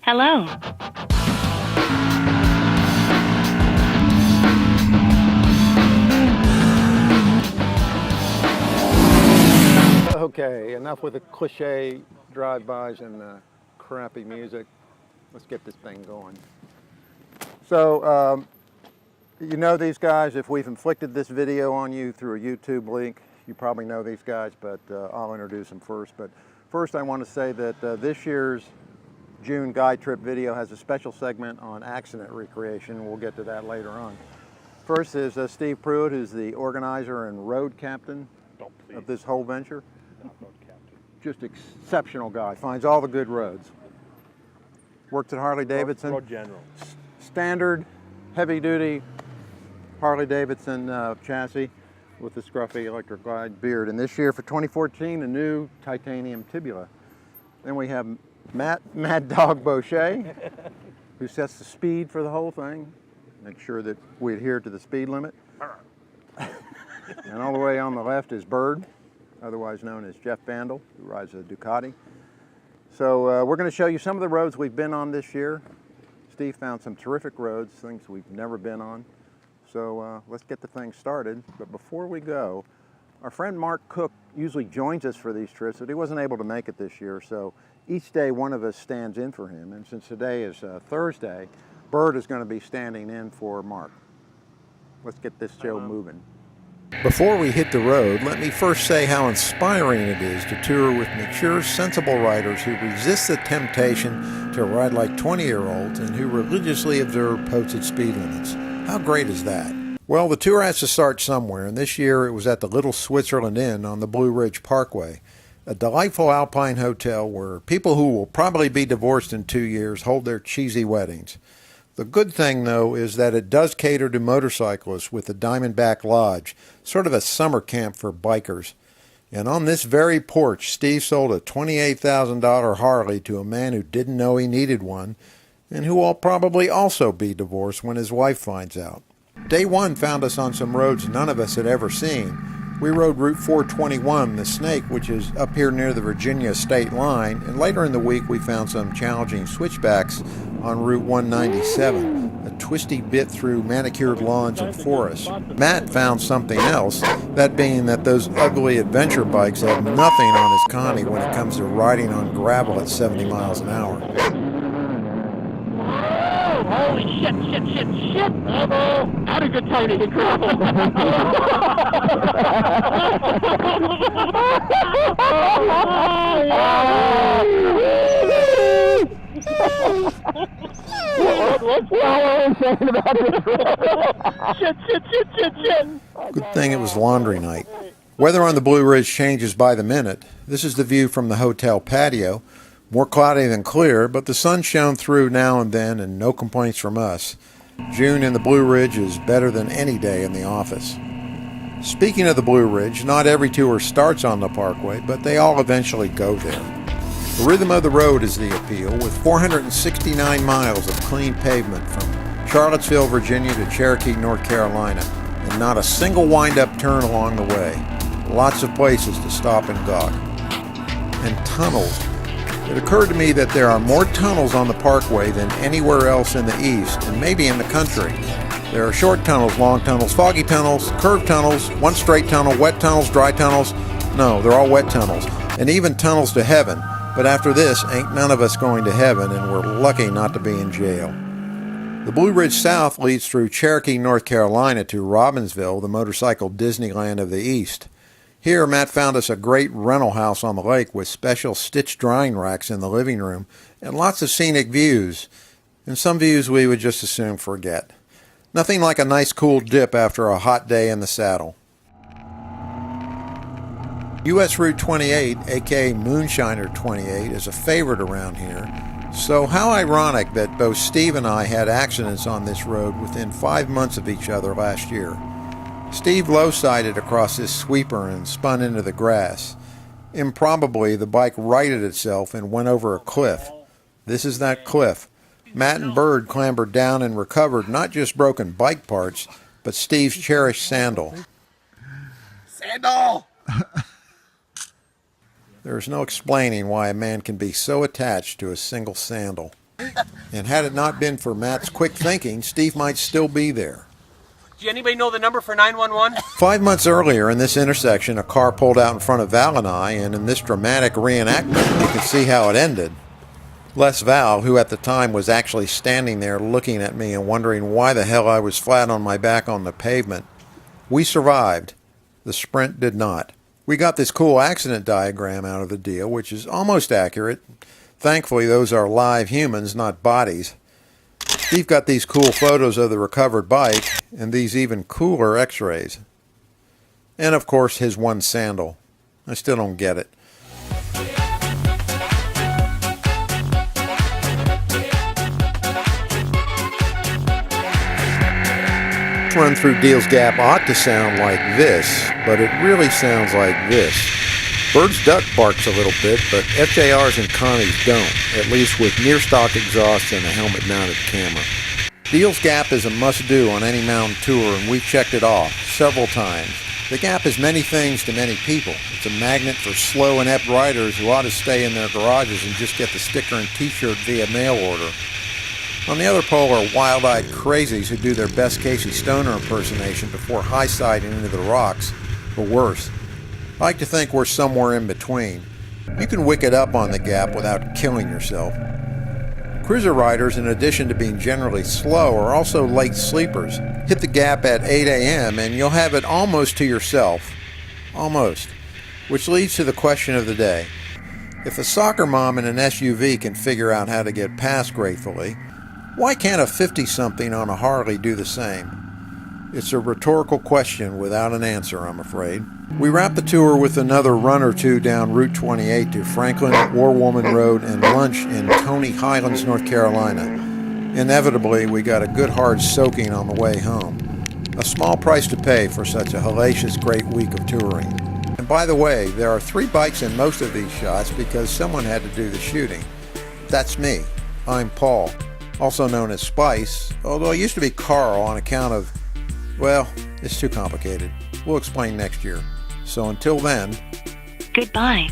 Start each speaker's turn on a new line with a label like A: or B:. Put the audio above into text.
A: Hello.
B: Okay, enough with the cliche drive-bys and the crappy music. Let's get this thing going. So, you know these guys. If we've inflicted this video on you through a YouTube link, you probably know these guys, but I'll introduce them first. But first I want to say that this year's June guide trip video has a special segment on accident recreation. We'll get to that later on. First is Steve Pruitt, who's the organizer and road captain of this whole venture. Just exceptional guy, finds all the good roads. Works at Harley Davidson.
C: Road General.
B: Standard, heavy duty Harley Davidson chassis with the scruffy electric glide beard. And this year for 2014, a new titanium tibula. Then we have Mad Dog Boucher, who sets the speed for the whole thing. Make sure that we adhere to the speed limit. And all the way on the left is Bird, otherwise known as Jeff Vandal, who rides a Ducati. So we're going to show you some of the roads we've been on this year. Steve found some terrific roads, things we've never been on. So let's get the thing started. But before we go, our friend Mark Cook usually joins us for these trips, but he wasn't able to make it this year. So each day one of us stands in for him. And since today is Thursday, Bird is going to be standing in for Mark. Let's get this show moving. Before we hit the road, let me first say how inspiring it is to tour with mature, sensible riders who resist the temptation to ride like 20-year-olds and who religiously observe posted speed limits. How great is that? Well, the tour has to start somewhere, and this year it was at the Little Switzerland Inn on the Blue Ridge Parkway, a delightful alpine hotel where people who will probably be divorced in 2 years hold their cheesy weddings. The good thing, though, is that it does cater to motorcyclists with the Diamondback Lodge, sort of a summer camp for bikers. And on this very porch, Steve sold a $28,000 Harley to a man who didn't know he needed one, and who will probably also be divorced when his wife finds out. Day one found us on some roads none of us had ever seen. We rode Route 421, the Snake, which is up here near the Virginia state line, and later in the week we found some challenging switchbacks on Route 197, a twisty bit through manicured lawns and forests. Matt found something else, that being that those ugly adventure bikes have nothing on his Connie when it comes to riding on gravel at 70 miles an hour.
D: Holy shit! Bravo! Not a good time to hit gravel. What's saying about this? Shit.
B: Good thing it was laundry night. Weather on the Blue Ridge changes by the minute. This is the view from the hotel patio. More cloudy than clear, but the sun shone through now and then, and no complaints from us. June in the Blue Ridge is better than any day in the office. Speaking of the Blue Ridge, not every tour starts on the parkway, but they all eventually go there. The rhythm of the road is the appeal, with 469 miles of clean pavement from Charlottesville, Virginia to Cherokee, North Carolina, and not a single wind-up turn along the way. Lots of places to stop and gawk. And tunnels. It occurred to me that there are more tunnels on the parkway than anywhere else in the east, and maybe in the country. There are short tunnels, long tunnels, foggy tunnels, curved tunnels, one straight tunnel, wet tunnels, dry tunnels. No, they're all wet tunnels, and even tunnels to heaven. But after this, ain't none of us going to heaven, and we're lucky not to be in jail. The Blue Ridge South leads through Cherokee, North Carolina to Robbinsville, the motorcycle Disneyland of the East. Here, Matt found us a great rental house on the lake with special stitched drying racks in the living room and lots of scenic views. And some views we would just as soon forget. Nothing like a nice cool dip after a hot day in the saddle. US Route 28, aka Moonshiner 28, is a favorite around here. So how ironic that both Steve and I had accidents on this road within 5 months of each other last year. Steve low-sided across this sweeper and spun into the grass. Improbably, the bike righted itself and went over a cliff. This is that cliff. Matt and Bird clambered down and recovered not just broken bike parts, but Steve's cherished sandal.
D: Sandal!
B: There is no explaining why a man can be so attached to a single sandal. And had it not been for Matt's quick thinking, Steve might still be there.
A: Do anybody know the number for 911?
B: 5 months earlier in this intersection, a car pulled out in front of Val and I, and in this dramatic reenactment, you can see how it ended. Les Val, who at the time was actually standing there looking at me and wondering why the hell I was flat on my back on the pavement. We survived. The Sprint did not. We got this cool accident diagram out of the deal, which is almost accurate. Thankfully, those are live humans, not bodies. Steve got these cool photos of the recovered bike and these even cooler x-rays. And of course, his one sandal. I still don't get it. Run through Deals Gap ought to sound like this, but it really sounds like this. Bird's Duck barks a little bit, but FJR's and Connie's don't, at least with near-stock exhaust and a helmet-mounted camera. Deals Gap is a must-do on any mountain tour, and we've checked it off several times. The Gap is many things to many people. It's a magnet for slow, inept riders who ought to stay in their garages and just get the sticker and t-shirt via mail order. On the other pole are wild-eyed crazies who do their best Casey Stoner impersonation before high-siding into the rocks, or worse. I like to think we're somewhere in between. You can wick it up on the Gap without killing yourself. Cruiser riders, in addition to being generally slow, are also late sleepers. Hit the Gap at 8 a.m. and you'll have it almost to yourself. Almost. Which leads to the question of the day. If a soccer mom in an SUV can figure out how to get past gratefully, why can't a 50-something on a Harley do the same? It's a rhetorical question without an answer, I'm afraid. We wrap the tour with another run or two down Route 28 to Franklin, Warwoman Road, and lunch in Tony Highlands, North Carolina. Inevitably, we got a good hard soaking on the way home. A small price to pay for such a hellacious great week of touring. And by the way, there are 3 bikes in most of these shots because someone had to do the shooting. That's me. I'm Paul, also known as Spice, although I used to be Carl on account of, well, it's too complicated. We'll explain next year. So until then,
C: Goodbye.